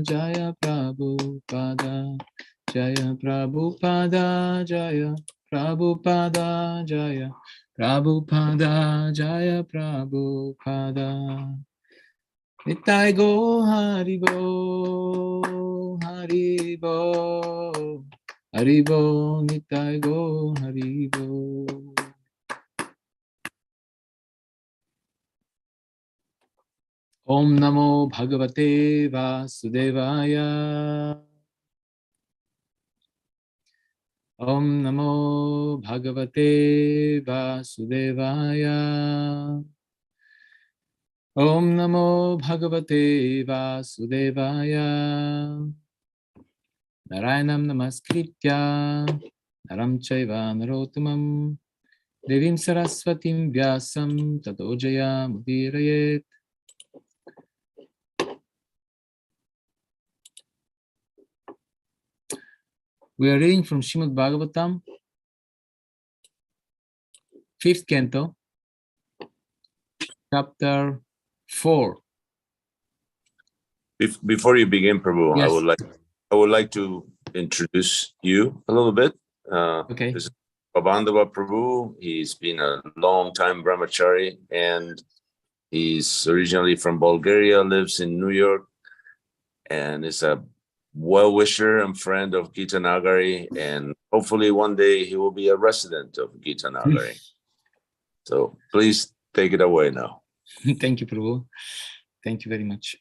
Jaya Prabhupada, Jaya Prabhupada, Jaya Prabhupada, Jaya Prabhupada, Jaya Prabhupada. Nitai go Haribo, Haribo, Haribo, Nitai go Haribo. Om Namo Bhagavate Vasudevaya. Om Namo Bhagavate Vasudevaya. Om Namo Bhagavate Vasudevaya. Narayanam Namaskritya Naram Chaiva Narottamam Devim Saraswatim Vyasam Tato Jaya Mudirayet. We are reading from Srimad Bhagavatam, 5th canto, chapter 4. Before you begin, Prabhu, Yes. I would like to introduce you a little bit. Okay. This is Babandava Prabhu. He's been a long time brahmachari, and he's originally from Bulgaria, lives in New York, and is a well-wisher and friend of Gita Aghari, and hopefully one day he will be a resident of Gita Aghari. So please take it away now. Thank you, Prabhu. Thank you very much.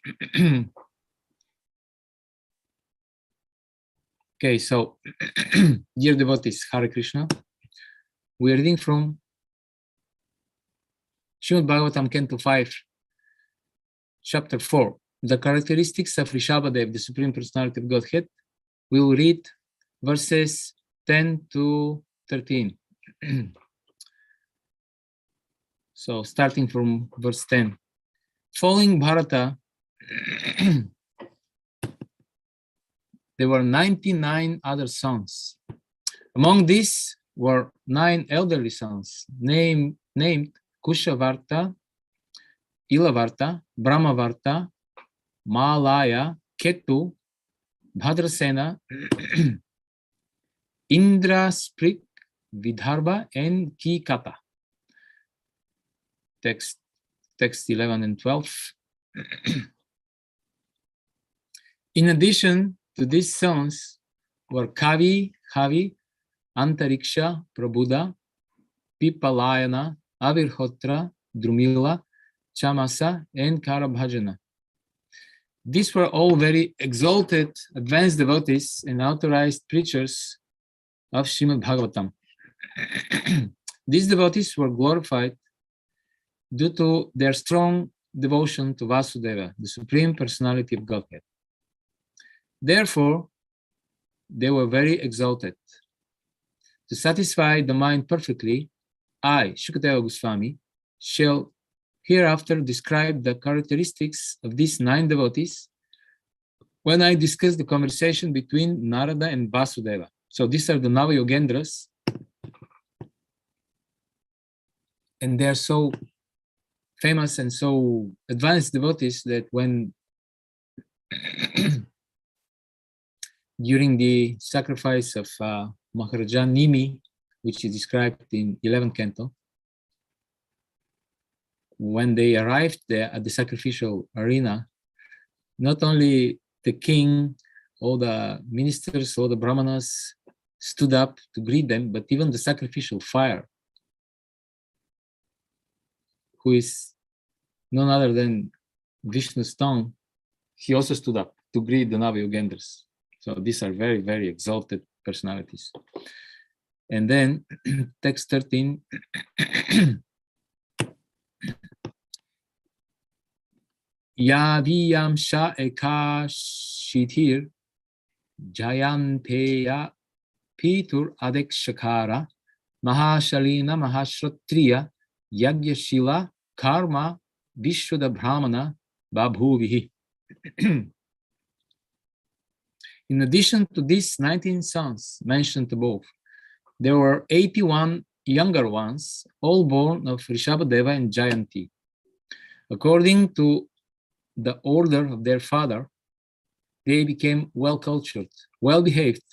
Okay, so, dear devotees, Hare Krishna. We are reading from Srimad Bhagavatam, Canto 5, Chapter 4. The characteristics of Rishabhadev, the Supreme Personality of Godhead. We will read verses 10 to 13. So, starting from verse 10. Following Bharata, there were 99 other sons. Among these were 9 elderly sons, named Kushavarta, Ilavarta, Brahmavarta, Malaya, Ketu, Bhadrasena, Indrasprik, Vidarbha, and Kikata. Text 11 and 12. In addition to these sons were Kavi, Havi, Antariksha, Prabhuda, Pipalayana, Avirhotra, Drumila, Chamasa, and Karabhajana. These were all very exalted, advanced devotees and authorized preachers of Srimad Bhagavatam. These devotees were glorified due to their strong devotion to Vasudeva, the Supreme Personality of Godhead. Therefore, they were very exalted. To satisfy the mind perfectly, I, Shukadeva Goswami, shall hereafter describe the characteristics of these 9 devotees when I discuss the conversation between Narada and Vasudeva. So these are the Navayogendras, and they are so famous and so advanced devotees that when during the sacrifice of Maharaja Nimi, which is described in 11th canto, when they arrived there at the sacrificial arena, not only the king, all the ministers, all the brahmanas stood up to greet them, but even the sacrificial fire, who is none other than Vishnu's tongue, he also stood up to greet the Navayogendras. So these are very, very exalted personalities. And then text 13. Yaviyamsha ekashitir jayanteya pitur adekshakara mahashalina mahashratriya yagyashila karma vishwada brahmana babhuvihi. In addition to these 19 sons mentioned above, there were 81 younger ones, all born of Rishabhadeva and Jayanti. According to the order of their father, they became well-cultured, well-behaved,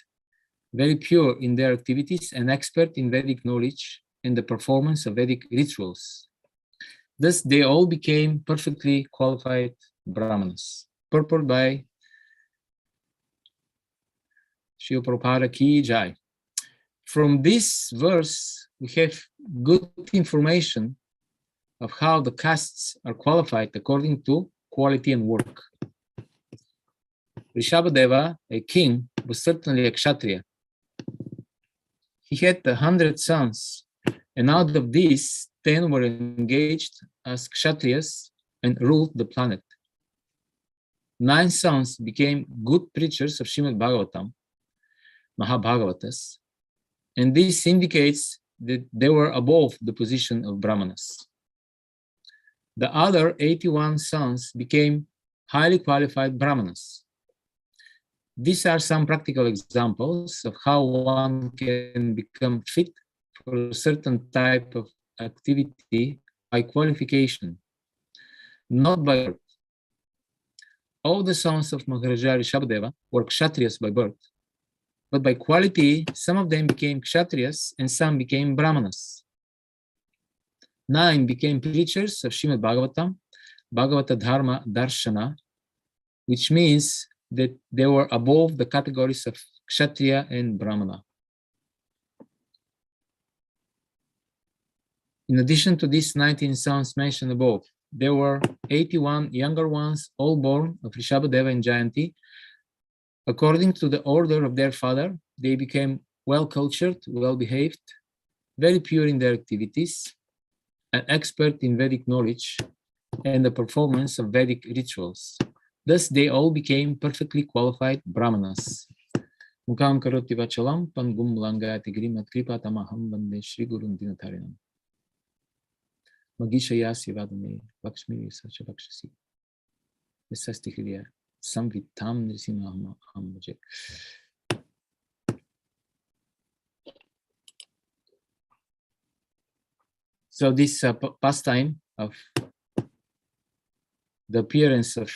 very pure in their activities, and expert in Vedic knowledge and the performance of Vedic rituals. Thus, they all became perfectly qualified Brahmanas. Purport by Srila Prabhupada Ki Jai. From this verse, we have good information of how the castes are qualified according to quality and work. Rishabhadeva, a king, was certainly a Kshatriya. He had 100 sons, and out of these, 10 were engaged as Kshatriyas and ruled the planet. 9 sons became good preachers of Srimad Bhagavatam, Mahabhagavatas, and this indicates that they were above the position of Brahmanas. The other 81 sons became highly qualified Brahmanas. These are some practical examples of how one can become fit for a certain type of activity by qualification, not by birth. All the sons of Maharaja Rishabhadeva were Kshatriyas by birth, but by quality, some of them became Kshatriyas and some became Brahmanas. 9 became preachers of Srimad Bhagavatam, Bhagavata Dharma Darshana, which means that they were above the categories of Kshatriya and Brahmana. In addition to these 19 sons mentioned above, there were 81 younger ones, all born of Rishabhadeva and Jayanti. According to the order of their father, they became well-cultured, well-behaved, very pure in their activities, an expert in Vedic knowledge and the performance of Vedic rituals. Thus, they all became perfectly qualified Brahmanas. Mukam karoti vachalam pangum langayati grimat kripatamaham vande Shri Gurun Dinatarinam. Magishaya sivadame lakshmi sacha vakshasi. Esasti hriya samvitam nrisimaham ambaje. So this pastime of the appearance of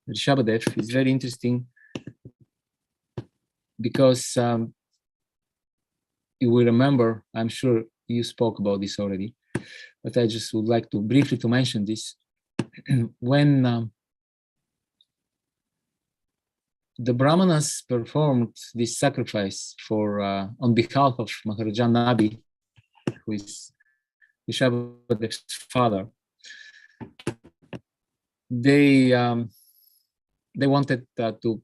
Rishabhadev is very interesting because you will remember, I'm sure you spoke about this already, but I just would like to briefly to mention this. When the Brahmanas performed this sacrifice for on behalf of Maharaja Nabi, who is Rishabhadev's father, they wanted to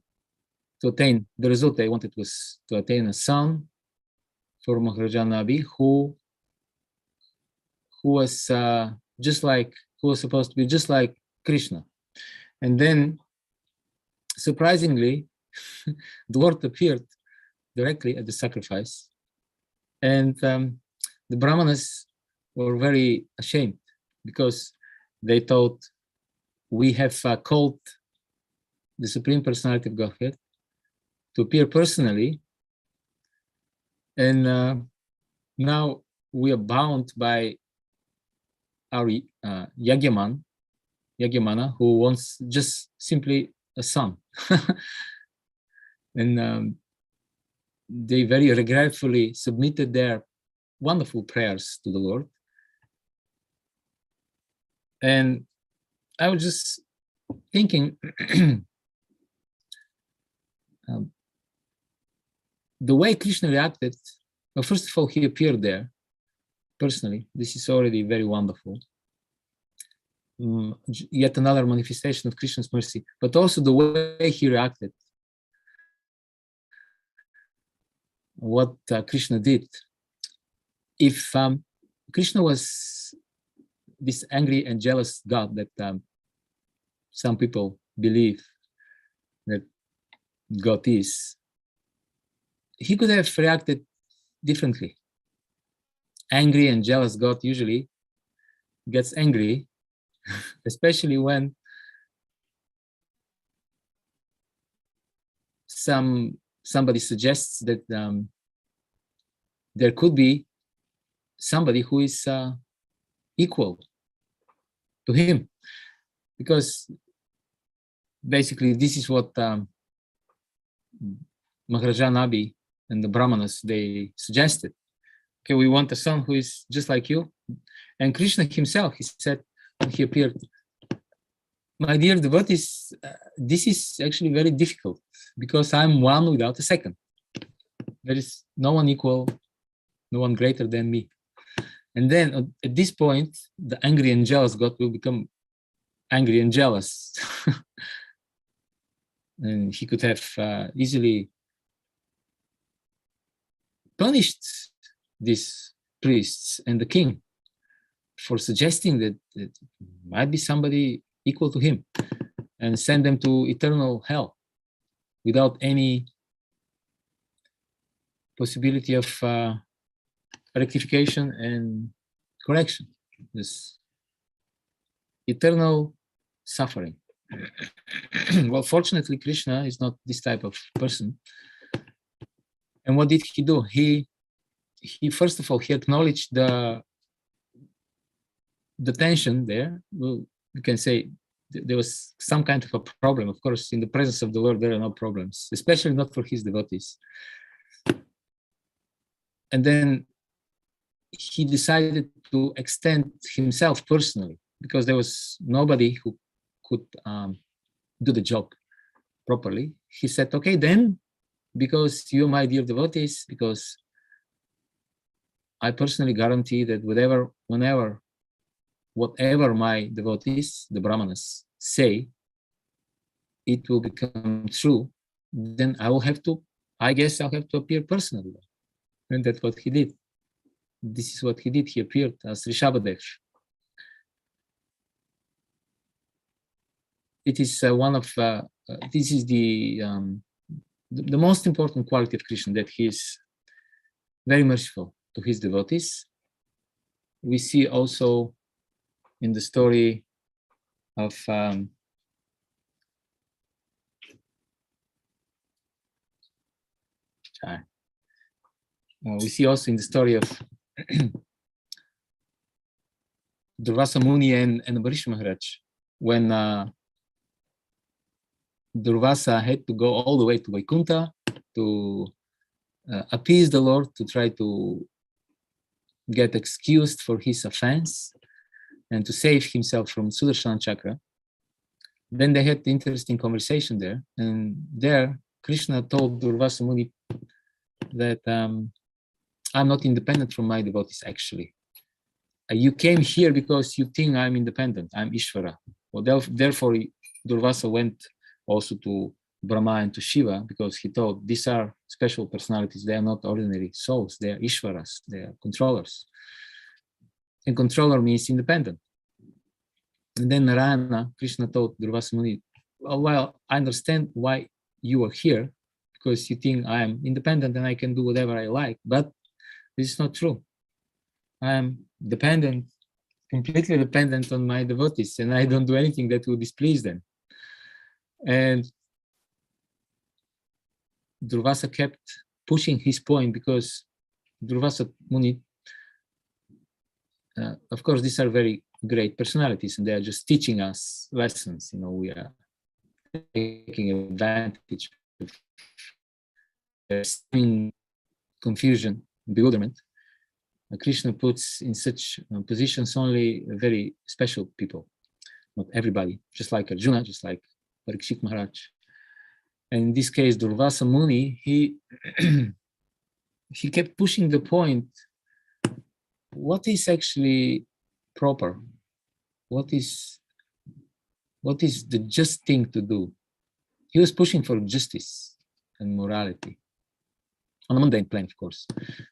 attain the result. They wanted was to attain a son for Maharaja Nabi who was who was supposed to be just like Krishna. And then surprisingly, the Lord appeared directly at the sacrifice, and the Brahmanas were very ashamed because they thought, we have called the Supreme Personality of Godhead to appear personally, and now we are bound by our Yagyamana, who wants just simply a son. And they very regretfully submitted their wonderful prayers to the Lord. And I was just thinking, the way Krishna reacted, well, first of all, he appeared there personally. This is already very wonderful. Yet another manifestation of Krishna's mercy, but also the way he reacted, what Krishna did. If Krishna was this angry and jealous God that some people believe that God is, he could have reacted differently. Angry and jealous God usually gets angry, especially when somebody suggests that there could be somebody who is equal to him, because basically, this is what Maharaja Nabi and the Brahmanas, they suggested. Okay, we want a son who is just like you. And Krishna himself, he said, when he appeared, my dear devotees, this is actually very difficult because I'm one without a second. There is no one equal, no one greater than me. And then at this point, the angry and jealous God will become angry and jealous. And he could have easily punished these priests and the king for suggesting that it might be somebody equal to him and send them to eternal hell without any possibility of rectification and correction. This eternal suffering. Well, fortunately, Krishna is not this type of person. And what did he do? He first of all, he acknowledged the tension there. Well, you can say there was some kind of a problem. Of course, in the presence of the Lord, there are no problems, especially not for his devotees. And then he decided to extend himself personally because there was nobody who could do the job properly. He said, okay, then, because you, my dear devotees, because I personally guarantee that whatever my devotees, the Brahmanas, say, it will become true, then I guess I'll have to appear personally. And that's what he did. This is what he did. He appeared as Rishabhadev. It is this is the most important quality of Krishna, that he is very merciful to his devotees. We see also in the story of we see also in the story of Durvasa Muni and Ambarish Maharaj, when Durvasa had to go all the way to Vaikuntha to appease the Lord, to try to get excused for his offense and to save himself from Sudarshana Chakra. Then they had the interesting conversation there, and there Krishna told Durvasa Muni that I'm not independent from my devotees, actually. You came here because you think I'm independent, I'm Ishvara. Well, therefore, Durvasa went also to Brahma and to Shiva, because he thought these are special personalities. They are not ordinary souls. They are Ishvaras. They are controllers. And controller means independent. And then Narayana, Krishna told Durvasa Muni, well, I understand why you are here, because you think I am independent and I can do whatever I like, but this is not true. I am dependent, completely dependent on my devotees, and I don't do anything that will displease them. And Durvasa kept pushing his point, because Durvasa Muni, of course, these are very great personalities, and they are just teaching us lessons. You know, we are taking advantage of confusion, bewilderment. Krishna puts in such positions only very special people, not everybody, just like Arjuna, just like Parikshit Maharaj. And in this case, Durvasa Muni, he kept pushing the point, what is actually proper? What is the just thing to do? He was pushing for justice and morality, on a mundane plane, of course.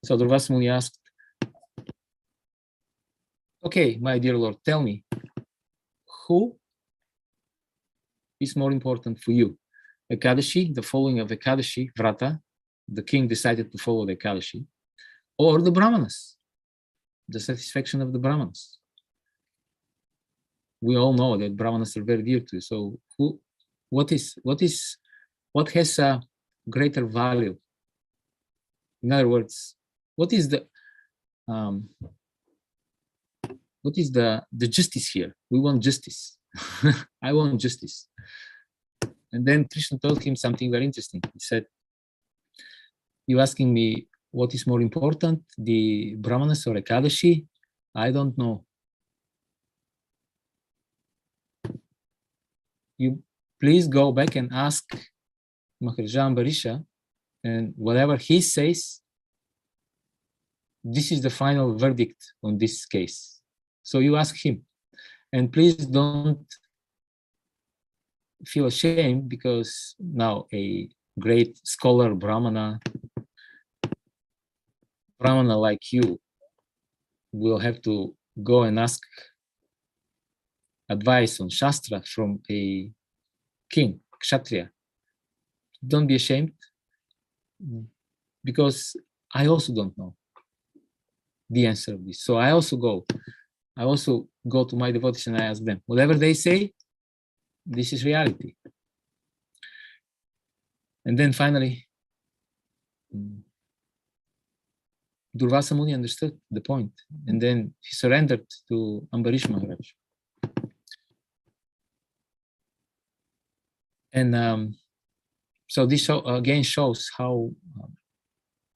So Durvasa Muni asked, okay, my dear Lord, tell me, who is more important for you? Ekadashi, the following of Ekadashi, Vrata, the king decided to follow the Ekadashi, or the Brahmanas, the satisfaction of the Brahmanas. We all know that Brahmanas are very dear to you. So what has a greater value? In other words, what is the justice here? We want justice. I want justice. And then Krishna told him something very interesting. He said, "You asking me what is more important, the Brahmanas or Ekadashi? I don't know. You please go back and ask Maharaja Ambarisha, and whatever he says, this is the final verdict on this case. So you ask him. And please don't feel ashamed, because now a great scholar, Brahmana like you will have to go and ask advice on Shastra from a king, Kshatriya. Don't be ashamed, because I also don't know the answer of this. So I also go to my devotees and I ask them, whatever they say, this is reality. And then finally, Durvasa Muni understood the point, and then he surrendered to Ambarish Maharaj. And so this again shows how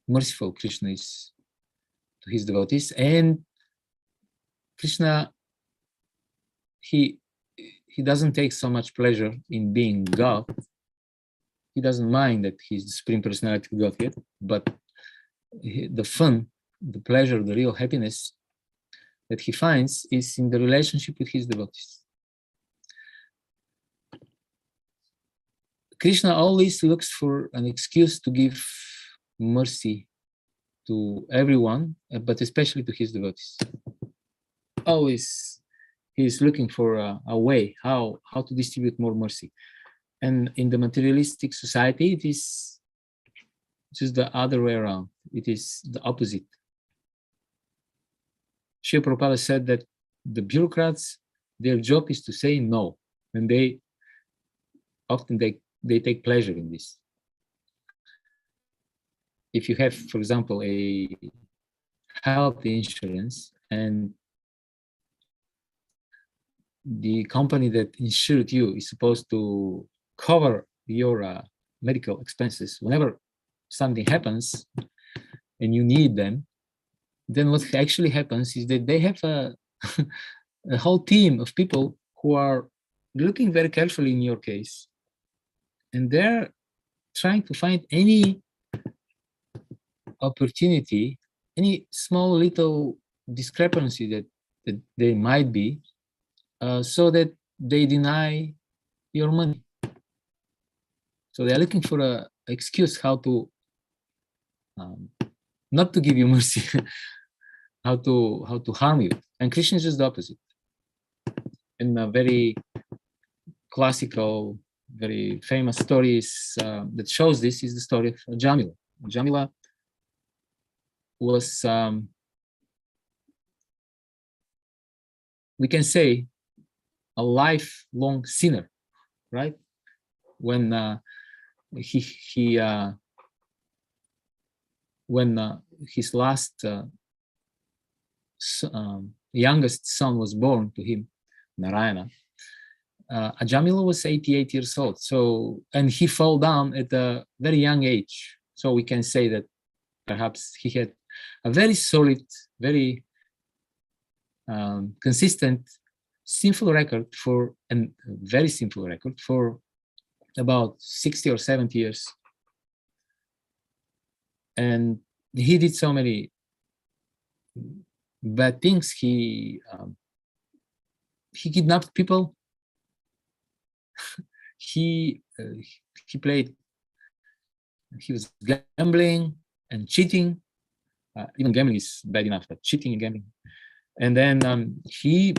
merciful Krishna is to his devotees. And Krishna, he doesn't take so much pleasure in being God. He doesn't mind that he's the Supreme Personality of Godhead, but the fun, the pleasure, the real happiness that he finds is in the relationship with his devotees. Krishna always looks for an excuse to give mercy to everyone, but especially to his devotees. Always he's looking for a way how to distribute more mercy. And in the materialistic society, it is just the other way around. It is the opposite. Srila Prabhupada said that the bureaucrats, their job is to say no, and they often take pleasure in this. If you have, for example, a health insurance, and the company that insured you is supposed to cover your medical expenses whenever something happens and you need them, then what actually happens is that they have a whole team of people who are looking very carefully in your case, and they're trying to find any opportunity, any small little discrepancy that there might be, so that they deny your money. So they're looking for an excuse how to not to give you mercy, how to harm you. And Krishna is just the opposite. And a very classical, very famous stories that shows this is the story of Jamila. Jamila was, we can say, a lifelong sinner, right? When when his last youngest son was born to him, Narayana, Ajamila was 88 years old. So, and he fell down at a very young age. So we can say that perhaps he had a very solid, very consistent, sinful record for, and very sinful record for about 60 or 70 years. And he did so many bad things. He kidnapped people. He was gambling and cheating. Even gambling is bad enough, but cheating and gambling. And then he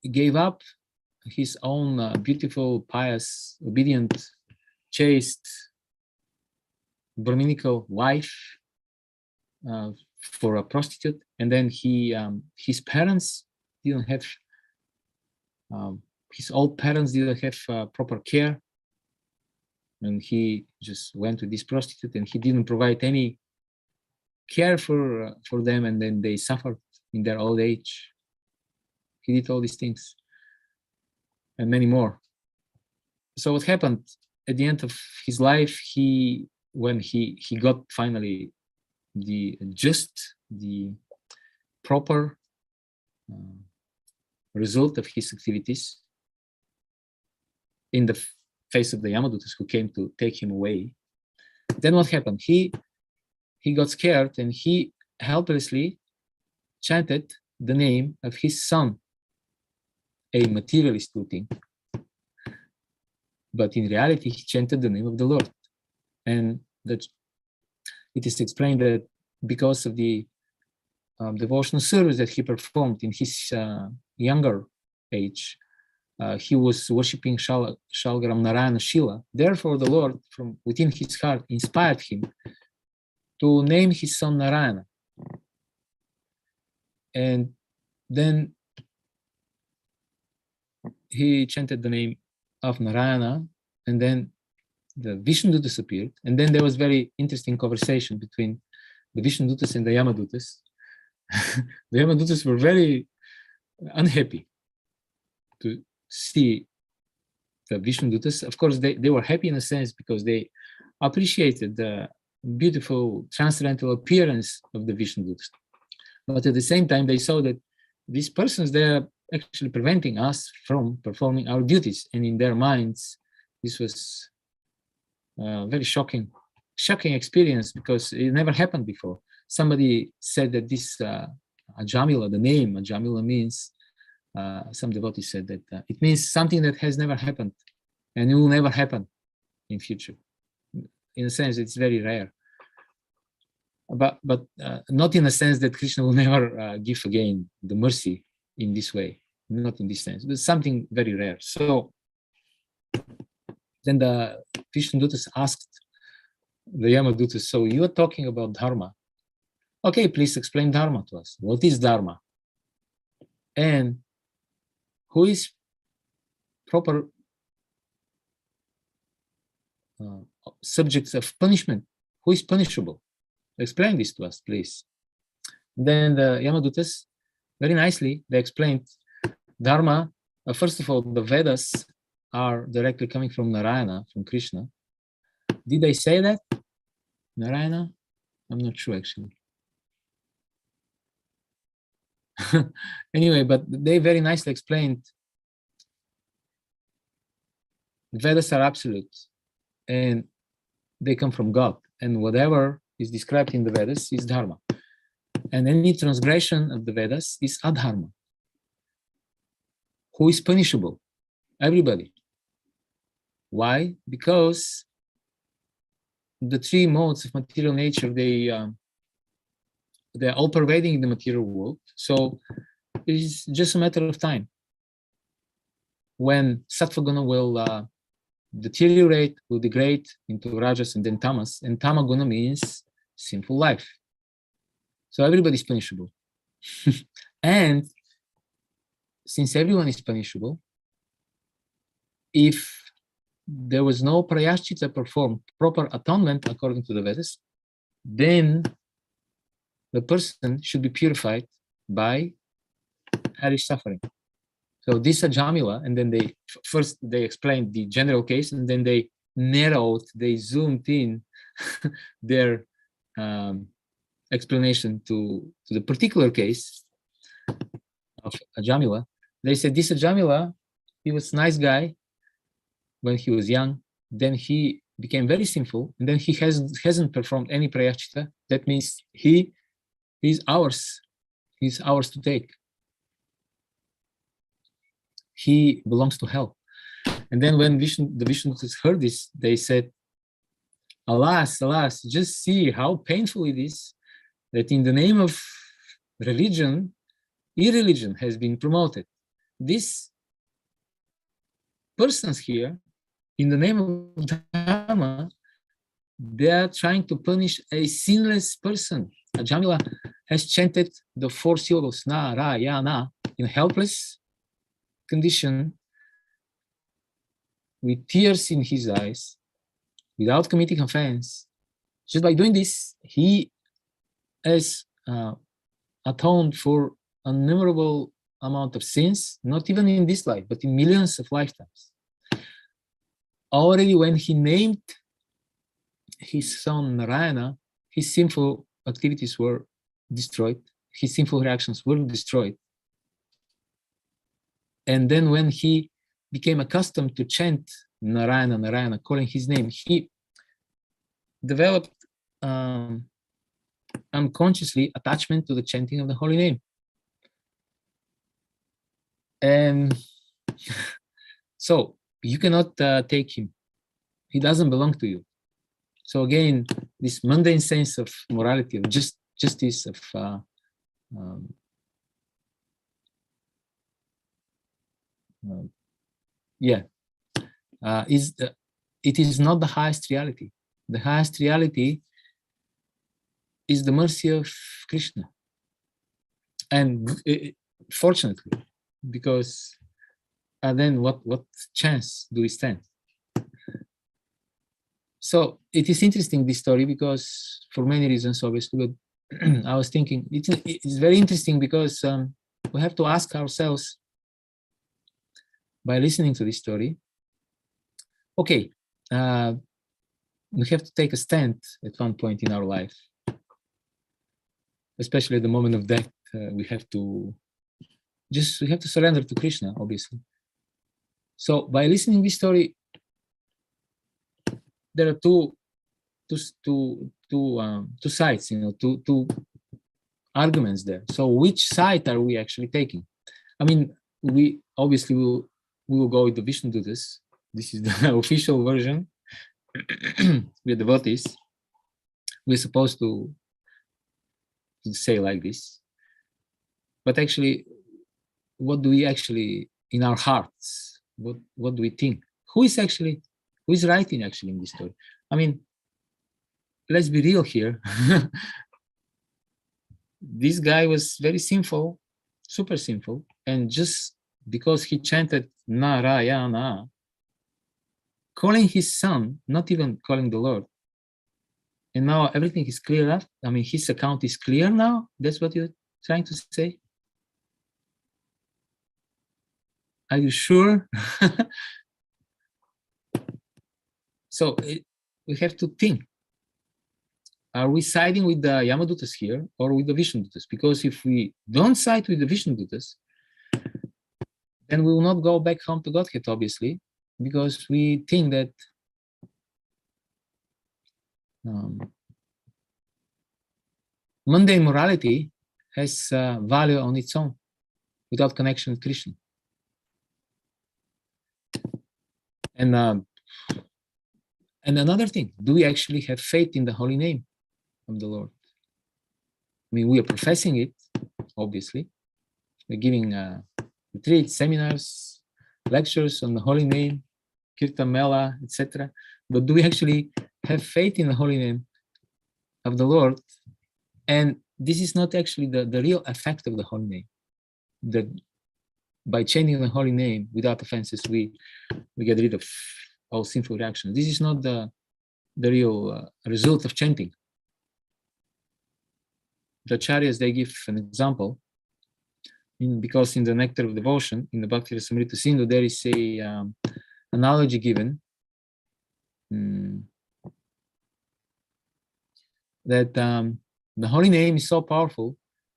gave up his own beautiful, pious, obedient, chaste, Brahminical wife for a prostitute. And then his parents didn't have, his old parents didn't have proper care. And he just went to this prostitute, and he didn't provide any care for them, and then they suffered in their old age. He did all these things and many more. so what happened at the end of his life, when he got finally the proper result of his activities in the face of the Yamadutas who came to take him away, then what happened? He got scared and he helplessly chanted the name of his son, a materialist looking, but in reality he chanted the name of the Lord. And that it is explained that because of the devotional service that he performed in his younger age, he was worshipping Shalgaram Narayana Shila. Therefore, the Lord, from within his heart, inspired him to name his son Narayana. And then he chanted the name of Narayana, and then the Vishnudutas appeared. And then there was very interesting conversation between the Vishnudutas and the Yamadutas. The Yamadutas were very unhappy to see the Vishnudutas. Of course, they were happy in a sense because they appreciated the beautiful transcendental appearance of the Vishnudutas. But at the same time, they saw that these persons, they are actually preventing us from performing our duties. And in their minds, this was a very shocking experience because it never happened before. Somebody said that this Ajamila, the name Ajamila means, some devotee said that it means something that has never happened and it will never happen in future. In a sense, it's very rare. But not in a sense that Krishna will never give again the mercy in this way, not in this sense, but something very rare. So then the Vishnudutas asked the Yamadutas, so you are talking about Dharma. Okay, please explain Dharma to us. What is Dharma? And who is proper subjects of punishment? Who is punishable? Explain this to us, please. Then the Yamadutas, very nicely, they explained Dharma. First of all, the Vedas are directly coming from Narayana, from Krishna. Did they say that? Narayana? I'm not sure, actually. Anyway, but they very nicely explained the Vedas are absolute and they come from God, and whatever is described in the Vedas is Dharma, and any transgression of the Vedas is Adharma. Who is punishable? Everybody. Why? Because the three modes of material nature, they're all pervading the material world. So it's just a matter of time when Sattva Guna will deteriorate, will degrade into Rajas and then Tamas. And Tama Guna means sinful life. So everybody's punishable. And since everyone is punishable, if there was no prayashchita performed, proper atonement according to the Vedas, then the person should be purified by hellish suffering. So this Ajamila, and then they first explained the general case, and then they narrowed, they zoomed in their explanation to the particular case of Ajamila. They said this Ajamila, he was a nice guy when he was young, then he became very sinful, and then he hasn't performed any prayachita. That means he's ours to take. He belongs to hell. And then when the Vishnudutas heard this, they said, alas, alas, just see how painful it is that in the name of religion, irreligion has been promoted. These persons here, in the name of Dharma, they are trying to punish a sinless person. Ajamila has chanted the 4 syllables, Narayana, in helpless condition, with tears in his eyes, without committing offense. Just by doing this, he has atoned for an innumerable amount of sins, not even in this life, but in millions of lifetimes. already when he named his son Narayana, his sinful activities were destroyed, his sinful reactions were destroyed. And then when he became accustomed to chant Narayana, Narayana, calling his name, he developed unconsciously attachment to the chanting of the holy name. And so you cannot take him. He doesn't belong to you. So again, this mundane sense of morality, of justice, of it is not the highest reality. The highest reality is the mercy of Krishna. And fortunately, because then what chance do we stand? So it is interesting, this story, because for many reasons, obviously, but I was thinking it's very interesting because we have to ask ourselves by listening to this story, okay, we have to take a stand at one point in our life, especially at the moment of death. We have to surrender to Krishna, obviously. So by listening this story, there are two sides, two arguments there. So which side are we actually taking? I mean, we obviously will go with the Vishnu Dutas. This is the official version. We're devotees. We're supposed to say like this. But actually, what do we actually, in our hearts, what do we think? Who is writing actually in this story? I mean, let's be real here. This guy was very sinful, super sinful, and just because he chanted Narayana, calling his son, not even calling the Lord, and now everything is clear up. I mean, his account is clear now. That's what you're trying to say? Are you sure? So we have to think. Are we siding with the Yamadutas here or with the Vishnudutas? Because if we don't side with the Vishnudutas, then we will not go back home to Godhead, obviously, because we think that mundane morality has value on its own without connection with Krishna. And another thing, do we actually have faith in the holy name of the Lord? I mean, we are professing it, obviously. We're giving retreats, seminars, lectures on the holy name, Kirtan Mela, etc. But do we actually have faith in the holy name of the Lord? And this is not actually the real effect of the holy name. That by chanting the holy name without offenses, we get rid of all sinful reactions. This is not the real result of chanting. The Acharyas, they give an example, because in the Nectar of Devotion, in the Bhakti Rasamrita Sindhu, there is a analogy given that the holy name is so powerful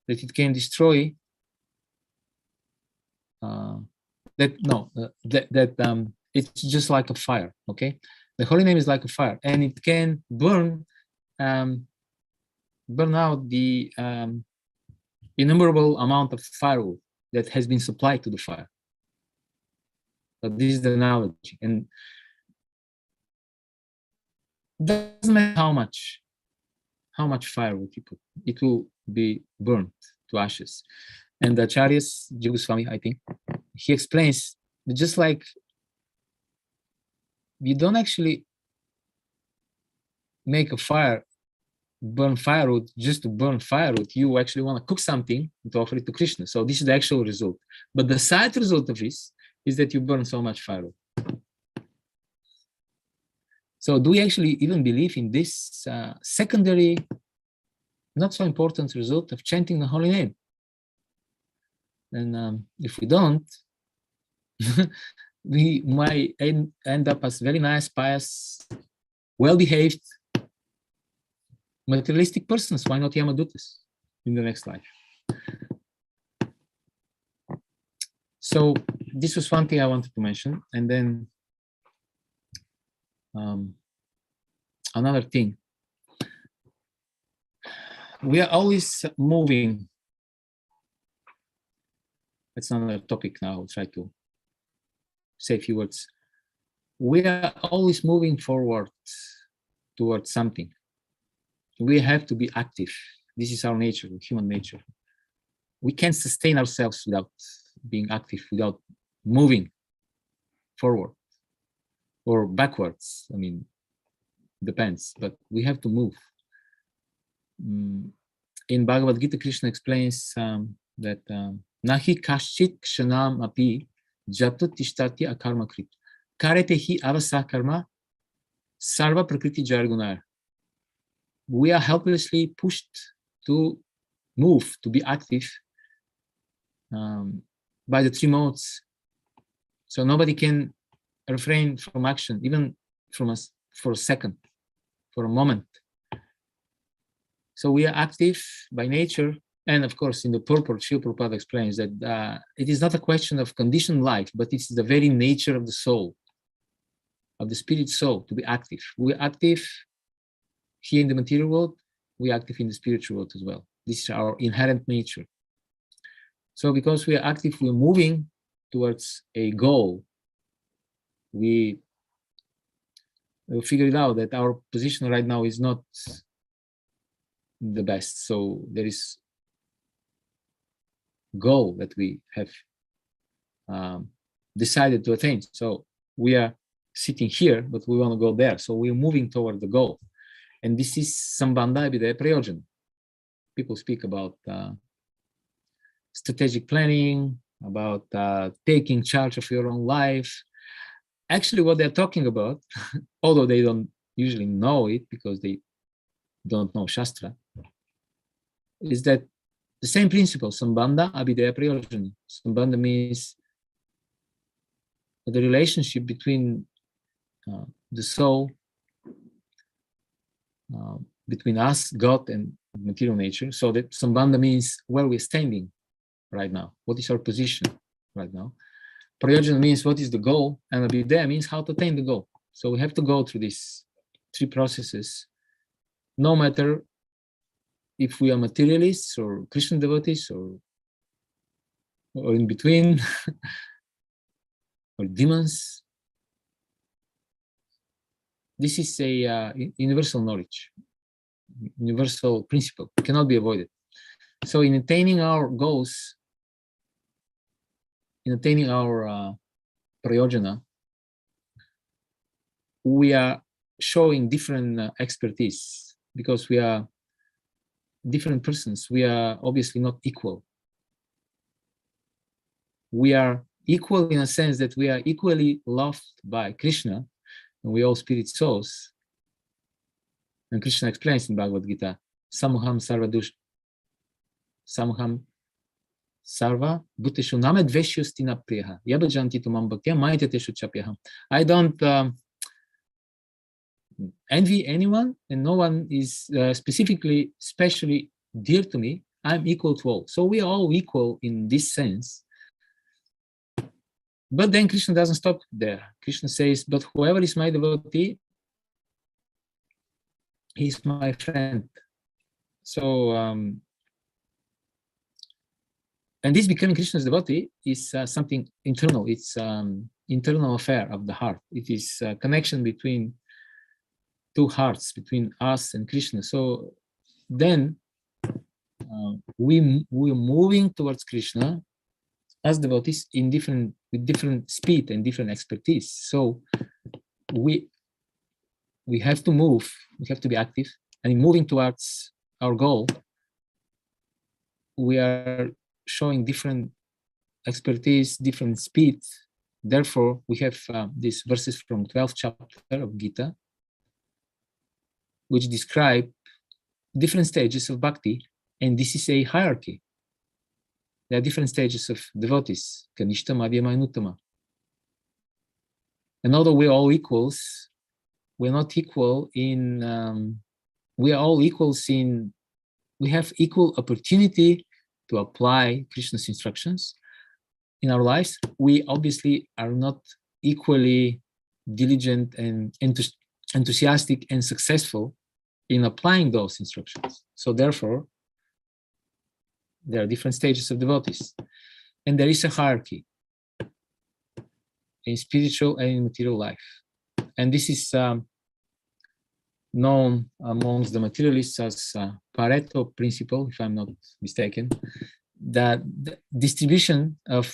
that it can destroy it's just like a fire. Okay, the holy name is like a fire, and it can burn out the innumerable amount of firewood that has been supplied to the fire. But this is the analogy, and it doesn't matter how much firewood you put, it will be burnt to ashes. And the Acharyas, Jiva Goswami, I think, he explains that just like you don't actually make a fire, burn firewood just to burn firewood, you actually want to cook something to offer it to Krishna. So this is the actual result. But the side result of this is that you burn so much firewood. So do we actually even believe in this secondary, not so important result of chanting the holy name? And if we don't, we might end up as very nice, pious, well-behaved, materialistic persons. Why not Yamadutas in the next life? So this was one thing I wanted to mention. And then another thing. We are always moving. That's another topic now. I'll try to say a few words. We are always moving forward towards something. We have to be active. This is our nature, human nature. We can't sustain ourselves without being active, without moving forward or backwards. I mean, depends, but we have to move. In Bhagavad Gita, Krishna explains that Nahi kashchit kshanam api jato tishtati akarma krit karete hi avasa karma sarva prakriti jargunar. We are helplessly pushed to move, to be active by the three modes. So nobody can refrain from action, even from us for a second, for a moment. So we are active by nature. And of course, in the purport, Srila Prabhupada explains that it is not a question of conditioned life, but it's the very nature of the soul, of the spirit soul, to be active. We are active here in the material world, we are active in the spiritual world as well. This is our inherent nature. So because we are active, we're moving towards a goal. We figured out that our position right now is not the best. So there is goal that we have decided to attain. So we are sitting here, but we want to go there. So we're moving toward the goal. And this is Sambandha Abhidaya Prayojan. People speak about strategic planning, about taking charge of your own life. Actually, what they're talking about, although they don't usually know it because they don't know Shastra, is that the same principle, Sambandha Abhidaya Prayojan. Sambandha means the relationship between the soul, between us, God, and material nature. So that Sambandha means where we're standing right now. What is our position right now? Prayojana means what is the goal, and Abhidaya means how to attain the goal. So we have to go through these three processes, no matter if we are materialists or Krishna devotees or in between, or demons. This is a universal knowledge, universal principle, cannot be avoided. So in attaining our goals, in attaining our prayojana, we are showing different expertise because we are different persons. We are obviously not equal. We are equal in a sense that we are equally loved by Krishna, and we all spirit souls. And Krishna explains in Bhagavad Gita, Samuham Sarva Bhuteshu Named Veshyustina Priya Yabajanti Tumam Bhaktya Maitateshu Chapyaham. I don't envy anyone, and no one is specifically, especially dear to me. I'm equal to all. So we are all equal in this sense. But then Krishna doesn't stop there. Krishna says, but whoever is my devotee, he's my friend. So, and this becoming Krishna's devotee is something internal. It's internal affair of the heart. It is a connection between two hearts, between us and Krishna. So then we're moving towards Krishna as devotees with different speed and different expertise. So we have to move, we have to be active, and in moving towards our goal, we are showing different expertise, different speed. Therefore, we have these verses from 12th chapter of Gita, which describe different stages of bhakti, and this is a hierarchy. There are different stages of devotees, Kanishta, Madhyama, and Uttama. And although we're all equals, we're not equal in, we are all equals in, we have equal opportunity to apply Krishna's instructions in our lives. We obviously are not equally diligent and enthusiastic and successful in applying those instructions. So therefore, there are different stages of devotees. And there is a hierarchy in spiritual and in material life. And this is known amongst the materialists as Pareto principle, if I'm not mistaken, that the distribution of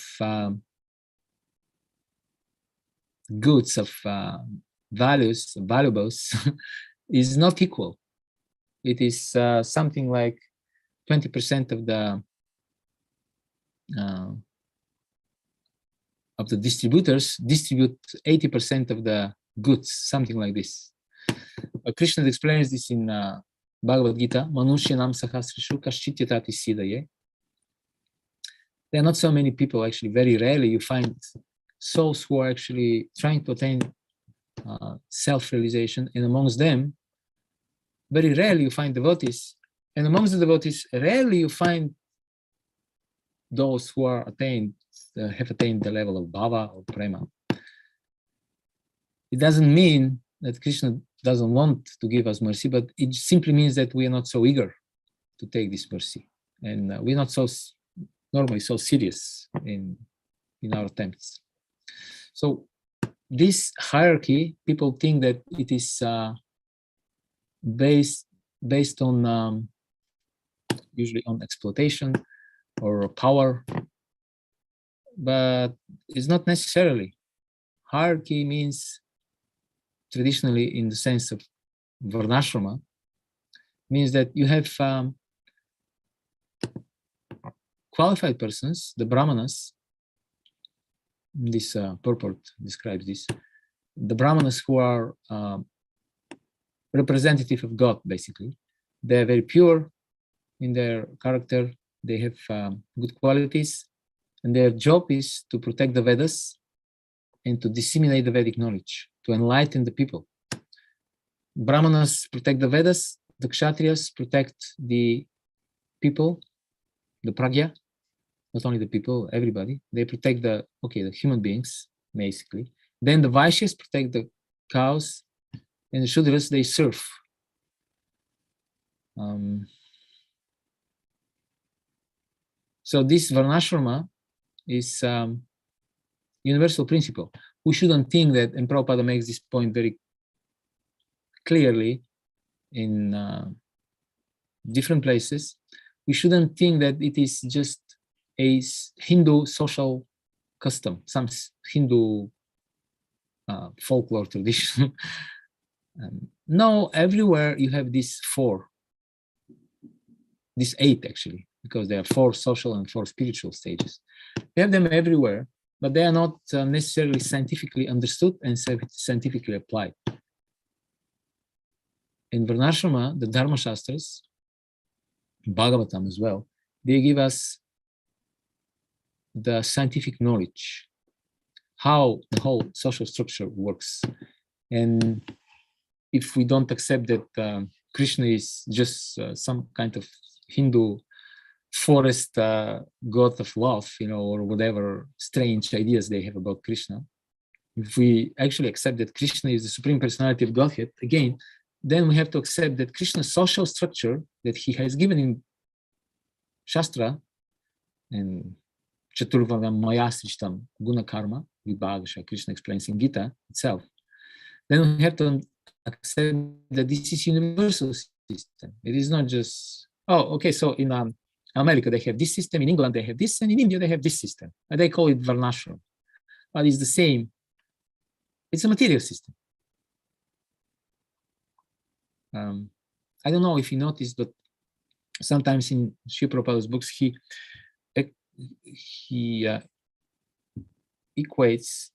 goods, of valuables, is not equal. It is something like 20% of the distributors distribute 80% of the goods, something like this. Krishna explains this in Bhagavad Gita, Manushyanam sahasrishu kaschityatat siddhaye. There are not so many people, actually, very rarely you find souls who are actually trying to attain self-realization, and amongst them, very rarely you find devotees, and amongst the devotees, rarely you find those who are have attained the level of bhava or prema. It doesn't mean that Krishna doesn't want to give us mercy, but it simply means that we are not so eager to take this mercy, and we're not so normally so serious in our attempts. So this hierarchy, people think that it is based on usually on exploitation or power, but it's not necessarily. Hierarchy means, traditionally, in the sense of varnashrama, means that you have qualified persons, the brahmanas. This purport describes this. The brahmanas who are representative of God, basically. They're very pure in their character. They have good qualities, and their job is to protect the Vedas and to disseminate the Vedic knowledge, to enlighten the people. Brahmanas protect the Vedas, the Kshatriyas protect the people, the pragya, not only the people, everybody. They protect the human beings, basically. Then the Vaishyas protect the cows, and the Shudras, they serve. So this varnashrama is universal principle. We shouldn't think that, and Prabhupada makes this point very clearly in different places, we shouldn't think that it is just a Hindu social custom, some Hindu folklore tradition. No, everywhere you have these eight actually, because there are 4 social and 4 spiritual stages. We have them everywhere, but they are not necessarily scientifically understood and scientifically applied. In Varnashrama, the Dharma Shastras, Bhagavatam as well, they give us the scientific knowledge, how the whole social structure works. And if we don't accept that Krishna is just some kind of Hindu forest god of love, or whatever strange ideas they have about Krishna, if we actually accept that Krishna is the Supreme Personality of Godhead, again, then we have to accept that Krishna's social structure that he has given in Shastra and Chaturvargam Maya Srishtam Guna Karma Vibhagasha, Krishna explains in Gita itself, then we have to accept that this is universal system. It is not just, so in America they have this system, in England they have this, and in India they have this system. And they call it Varnashram. But it's the same. It's a material system. I don't know if you noticed, but sometimes in Srila Prabhupada's books, he equates,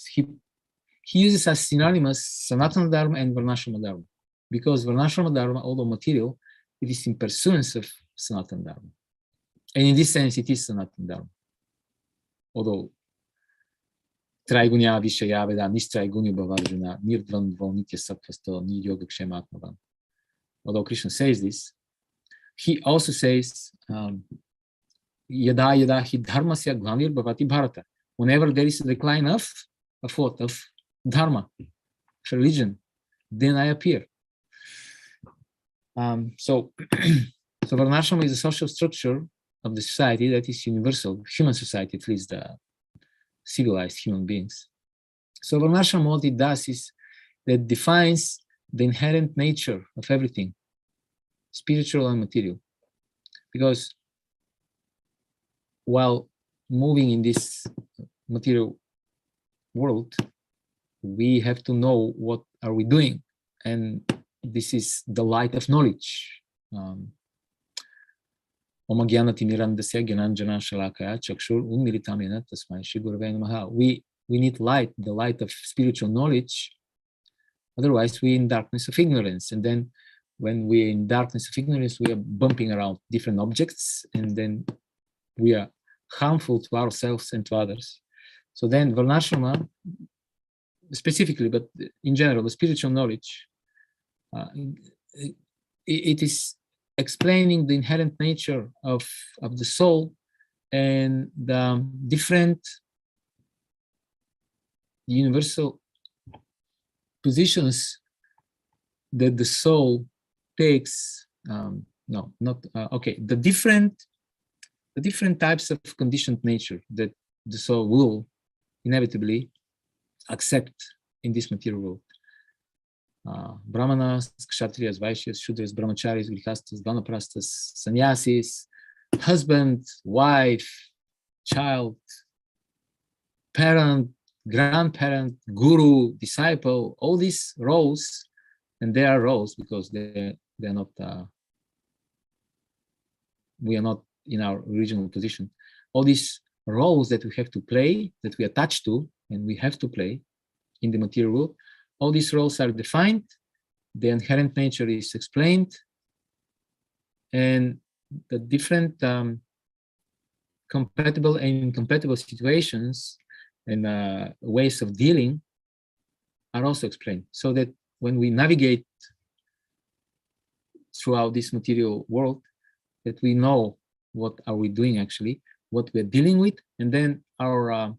he uses as synonymous Sanatana Dharma and Varnashrama Dharma, because Varnashrama Dharma, although material, it is in pursuance of Sanatana Dharma. And in this sense, it is Sanatana Dharma. Although Traigunya Vishayaveda, Nistraigunya Bhavarjuna, Nirdvandvo Nitya Sattvasto, Ni Yoga Kshematmavan. Although Krishna says this, he also says, Yada Yada Hi Dharmasya Glanir Bhavati Bharata. Whenever there is a decline of what? Of Dharma, of religion, then I appear. So Varnashrama is a social structure of the society that is universal, human society, at least the civilized human beings. So Varnashrama, what it does is that defines the inherent nature of everything, spiritual and material. Because while moving in this material world, we have to know what are we doing. And this is the light of knowledge. We need light, the light of spiritual knowledge. Otherwise, we're in darkness of ignorance. And then when we're in darkness of ignorance, we are bumping around different objects, and then we are harmful to ourselves and to others. So then Varnashrama, specifically, but in general, the spiritual knowledge, it is explaining the inherent nature of the soul and the different universal positions that the soul takes. The different types of conditioned nature that the soul will inevitably accept in this material world. Brahmanas, Kshatriyas, Vaishyas, Shudras, Brahmacharis, Grihastas, Vanaprastas, Sannyasis, husband, wife, child, parent, grandparent, guru, disciple, all these roles, and they are roles because they're not, we are not in our original position. All these roles that we have to play, that we attach to, and we have to play in the material world, all these roles are defined, the inherent nature is explained, and the different compatible and incompatible situations and ways of dealing are also explained, so that when we navigate throughout this material world, that we know what are we doing actually, what we're dealing with, and then our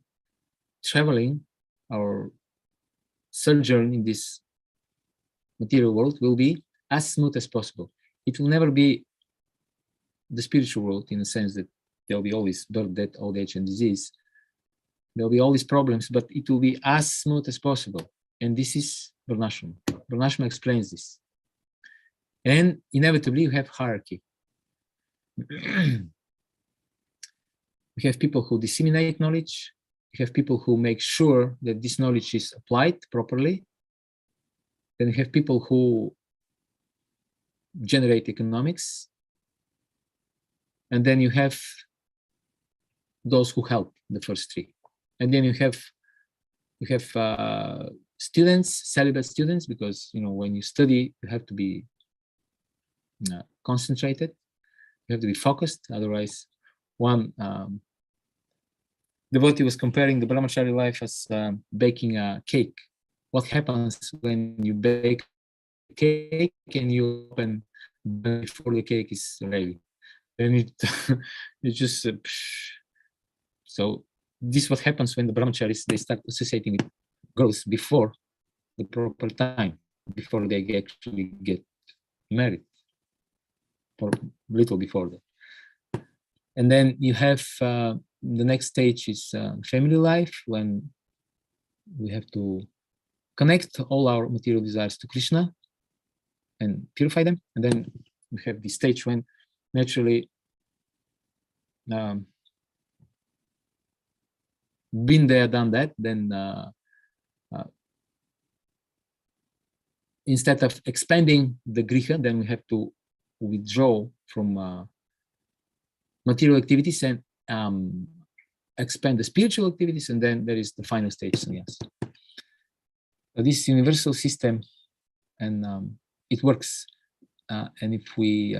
traveling, our sojourn in this material world will be as smooth as possible. It will never be the spiritual world in the sense that there'll be always birth, death, old age, and disease. There'll be all these problems, but it will be as smooth as possible. And this is Varnashrama. Varnashrama explains this. And inevitably, you have hierarchy. We have people who disseminate knowledge. We have people who make sure that this knowledge is applied properly. Then we have people who generate economics. And then you have those who help, the first three. And then you have students, celibate students, because when you study, you have to be concentrated. You have to be focused. Otherwise, one devotee was comparing the brahmachari life as baking a cake. What happens when you bake a cake and you open before the cake is ready? Then it just so this is what happens when the brahmacharis, they start associating with girls before the proper time, before they actually get married, or little before that. And then you have the next stage is family life, when we have to connect all our material desires to Krishna and purify them. And then we have the stage when naturally been there, done that, then instead of expanding the griha, then we have to withdraw from material activities and expand the spiritual activities, and then there is the final stage, sannyas. So this universal system, and it works. And if we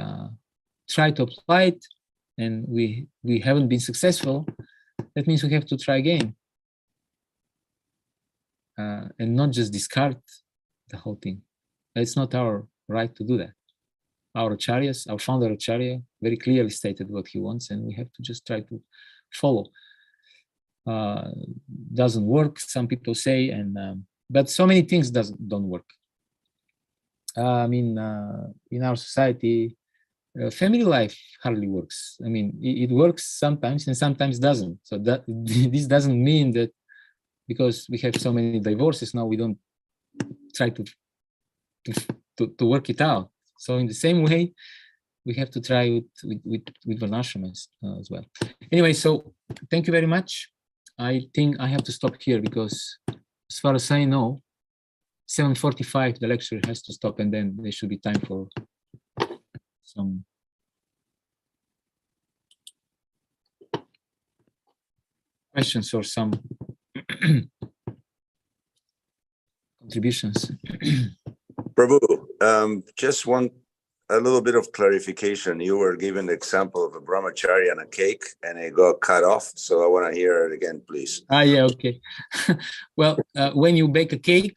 try to apply it and we haven't been successful, that means we have to try again. and not just discard the whole thing. It's not our right to do that. Our acharyas, our founder acharya, very clearly stated what he wants, and we have to just try to follow. Doesn't work, some people say, and but so many things don't work. I mean, in our society, family life hardly works. I mean, it works sometimes and sometimes doesn't. So that this doesn't mean that because we have so many divorces now, we don't try to work it out. So in the same way, we have to try with varnashramas as well. Anyway, so thank you very much. I think I have to stop here because as far as I know, 7:45 the lecture has to stop, and then there should be time for some questions or some contributions. Prabhu, just a little bit of clarification. You were given the example of a brahmachari and a cake, and it got cut off. So I want to hear it again, please. Yeah, okay. Well, when you bake a cake,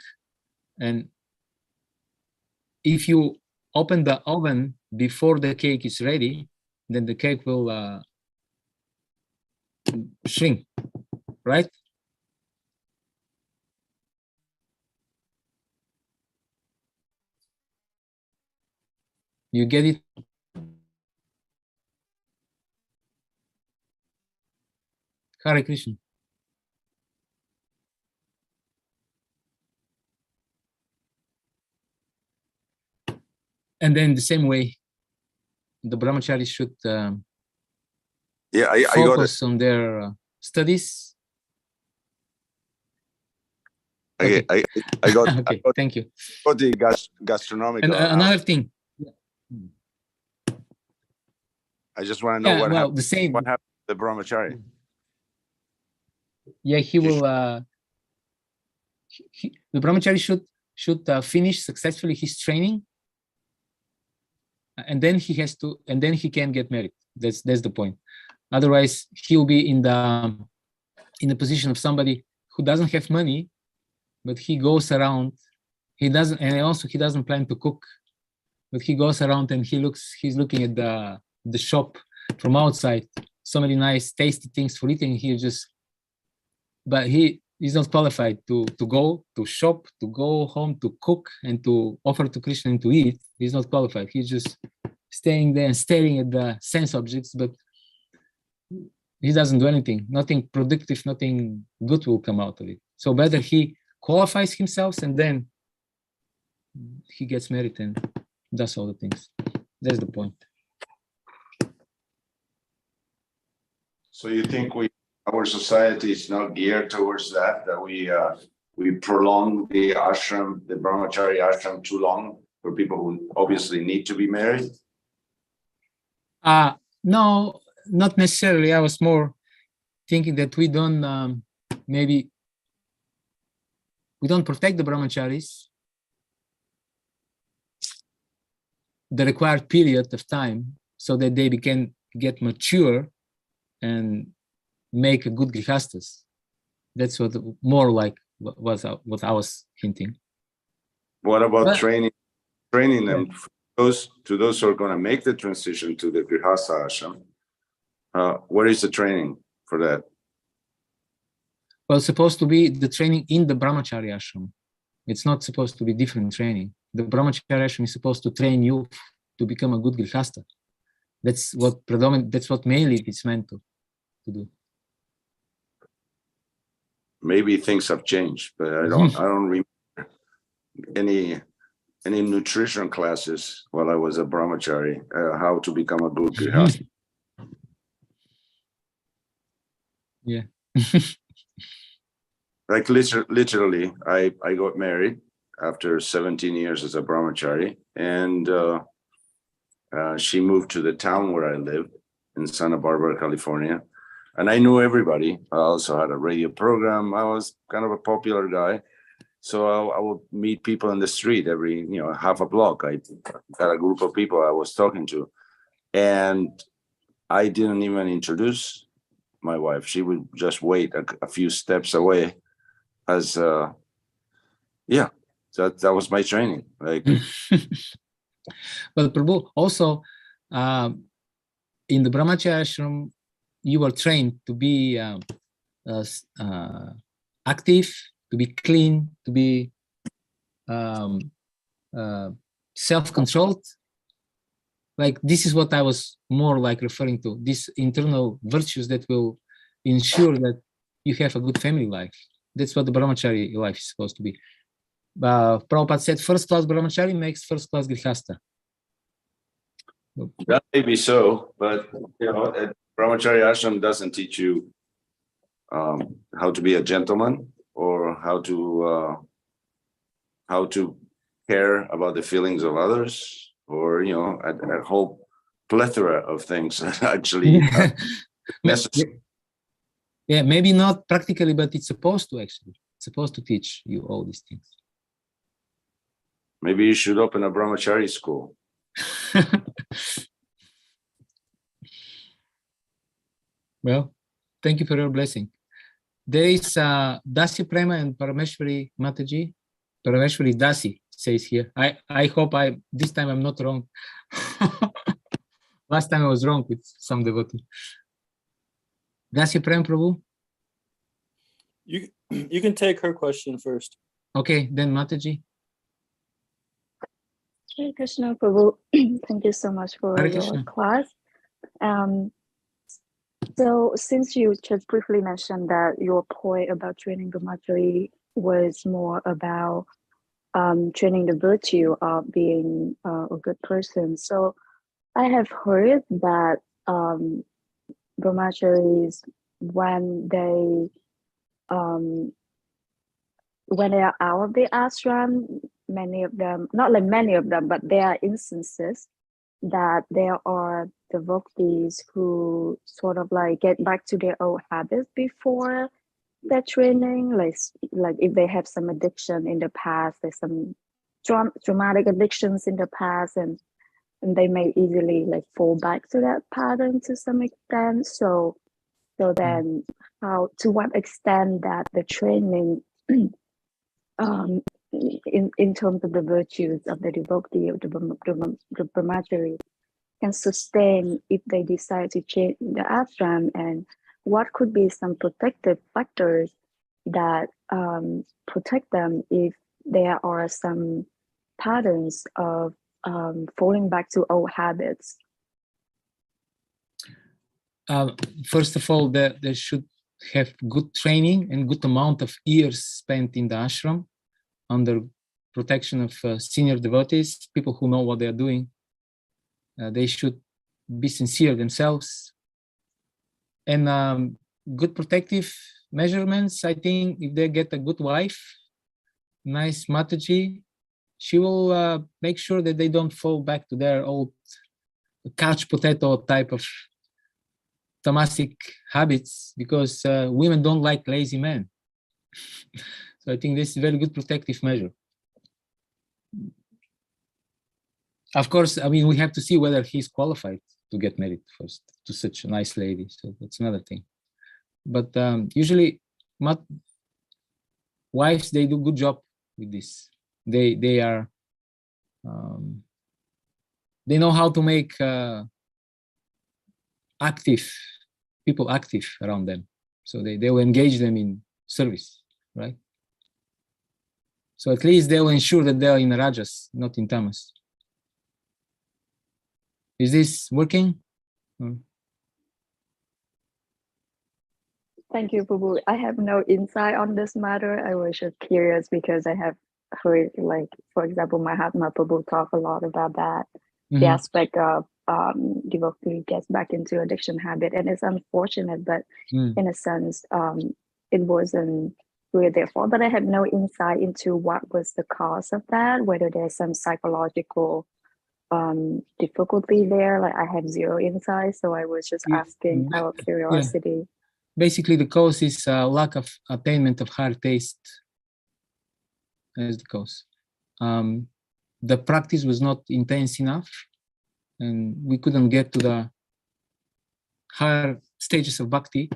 and if you open the oven before the cake is ready, then the cake will shrink, right? You get it? Hare Krishna. And then the same way, the brahmachari should focus on their studies. Okay. I got. Okay, thank you. Got the gastronomic. And another thing. I just want to know what happened. The same. What happened to the brahmachari? Yeah, he will. The brahmachari should finish successfully his training, and then he has to, and then he can get married. That's the point. Otherwise, he will be in the position of somebody who doesn't have money, but he goes around. He doesn't, and also he doesn't plan to cook, but he goes around and he's looking at the shop from outside. So many nice, tasty things for eating. But he is not qualified to go to shop, to go home, to cook, and to offer to Krishna and to eat. He's not qualified. He's just staying there and staring at the sense objects, but he doesn't do anything. Nothing productive, nothing good will come out of it. So better he qualifies himself and then he gets married and does all the things. That's the point. So you think our society is not geared towards that we prolong the ashram, the brahmachari ashram too long for people who obviously need to be married? No, not necessarily. I was more thinking that we don't maybe we don't protect the brahmacharis the required period of time so that they can get mature and make a good grihastas. That's what more like what I was hinting. What about training them to those who are going to make the transition to the grihastha ashram? Where is the training for that? Well, it's supposed to be the training in the brahmachari ashram. It's not supposed to be different training. The brahmachari ashram is supposed to train you to become a good grihastha. That's what mainly it's meant to do. Maybe things have changed, but I don't remember any nutrition classes while I was a brahmachari, how to become a good grihastha. Yeah. Like literally, I got married after 17 years as a brahmachari, and she moved to the town where I lived in Santa Barbara, California. And I knew everybody. I also had a radio program. I was kind of a popular guy. So I would meet people in the street every, half a block. I got a group of people I was talking to. And I didn't even introduce my wife. She would just wait a few steps away as Yeah, that was my training. Like, But Prabhu, also in the Brahmacharya ashram, you were trained to be active, to be clean, to be self-controlled. Like this is what I was more like referring to, these internal virtues that will ensure that you have a good family life. That's what the brahmachari life is supposed to be. Prabhupada said first class brahmachari makes first class grihasta. that may be so, but you know, Brahmacharya ashram doesn't teach you how to be a gentleman or how to care about the feelings of others, or you know, a whole plethora of things that actually are necessary. Yeah, maybe not practically, but it's supposed to actually. It's supposed to teach you all these things. Maybe you should open a brahmachari school. Well, thank you for your blessing. There is Dasi Prema and Parameshwari Mataji. Parameshwari Dasi says here. I hope this time I'm not wrong. Last time I was wrong with some devotee. Dasi Prem Prabhu. You can take her question first. Okay, then Mataji. Hare Krishna Prabhu, thank you so much for Hare your Krishna. class. So since you just briefly mentioned that your point about training brahmachari was more about training the virtue of being a good person. So I have heard that brahmacharis, when they are out of the ashram, many of them, not like many of them, but there are instances that there are devotees who sort of like get back to their old habits before their training, like if they have some addiction in the past, there's some traumatic addictions in the past, and they may easily like fall back to that pattern to some extent. So then how, to what extent that the training in terms of the virtues of the devotee of the brahmachari can sustain if they decide to change the ashram, and what could be some protective factors that protect them if there are some patterns of falling back to old habits? First of all, they should have good training and good amount of years spent in the ashram under protection of senior devotees, people who know what they are doing. They should be sincere themselves. And good protective measurements, I think if they get a good wife, nice Mataji, she will make sure that they don't fall back to their old couch potato type of tamasic habits, because women don't like lazy men. So I think this is a very good protective measure. Of course, I mean, we have to see whether he's qualified to get married first to such a nice lady. So that's another thing. But usually, wives, they do good job with this. They are they know how to make people active around them. So they will engage them in service, right? So at least they will ensure that they are in rajas, not in tamas. Is this working? Thank you, Prabhu. I have no insight on this matter. I was just curious because I have heard, like, for example, Mahatma Prabhu talk a lot about that, the aspect of devotee gets back into addiction habit. And it's unfortunate, but in a sense, it wasn't really their fault. But I have no insight into what was the cause of that, whether there's some psychological difficulty there. Like, I have zero insight, so I was just asking out of curiosity. Yeah. Basically, the cause is lack of attainment of higher taste. As the cause. The practice was not intense enough, and we couldn't get to the higher stages of bhakti.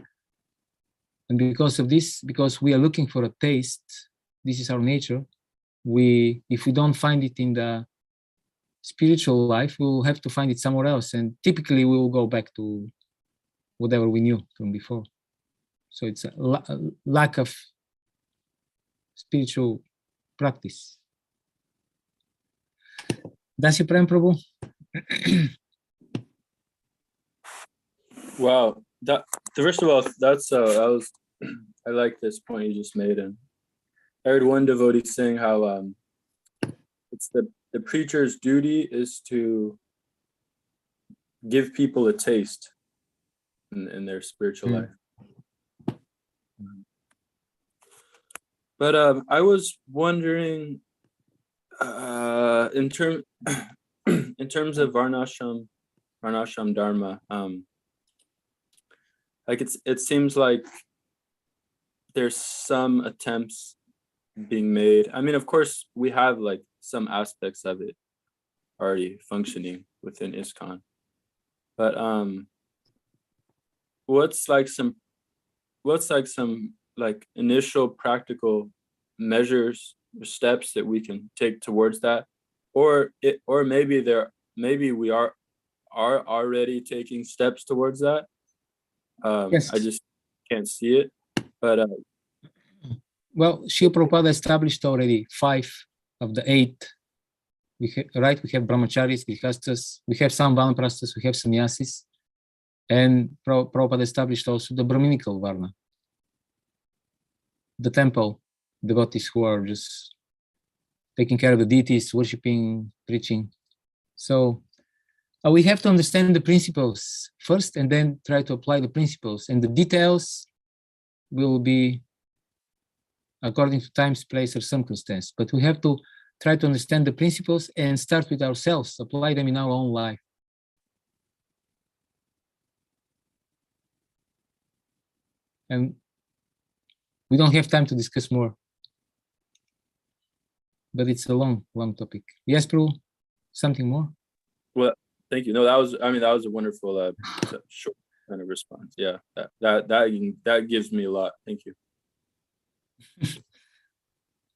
And because of this, because we are looking for a taste, this is our nature, if we don't find it in the spiritual life, we'll have to find it somewhere else, and typically we will go back to whatever we knew from before. So it's a lack of spiritual practice. Dasa Prem Prabhu. Wow. First of all, I like this point you just made. And I heard one devotee saying how it's the preacher's duty is to give people a taste in their spiritual life. But I was wondering, in terms of Varnashram Dharma, like it seems like there's some attempts being made. I mean, of course, we have like some aspects of it already functioning within ISKCON, but what's some initial practical measures or steps that we can take towards that, or maybe we are already taking steps towards that. Yes. I just can't see it, but well, Srila Prabhupada established already 5 of the 8. We have brahmacharis, grihastas, we have some vanaprasthas, we have sannyasis, and Prabhupada established also the Brahminical Varna, the temple devotees who are just taking care of the deities, worshipping, preaching. So we have to understand the principles first and then try to apply the principles, and the details will be according to times, place, or circumstance. But we have to try to understand the principles and start with ourselves, apply them in our own life. And we don't have time to discuss more, but it's a long topic. Yes, Prabhu, something more? Well, thank you. No, that was a wonderful short kind of response. Yeah, that gives me a lot. Thank you.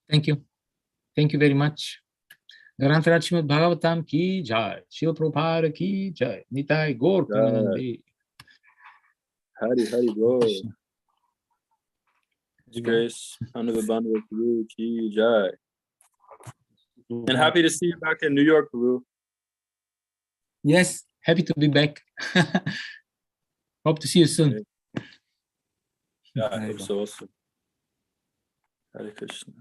Thank you. Thank you very much. Grantaraj Srimad Bhagavatam ki jai. Srila Prabhupada ki jai. Nitai Gaur Premanande. Hari Bol. His Grace, Anuvabandhava Guru ki jai. And happy to see you back in New York, Guru. Yes, happy to be back. Hope to see you soon. Yeah, I hope so also. Hare Krishna.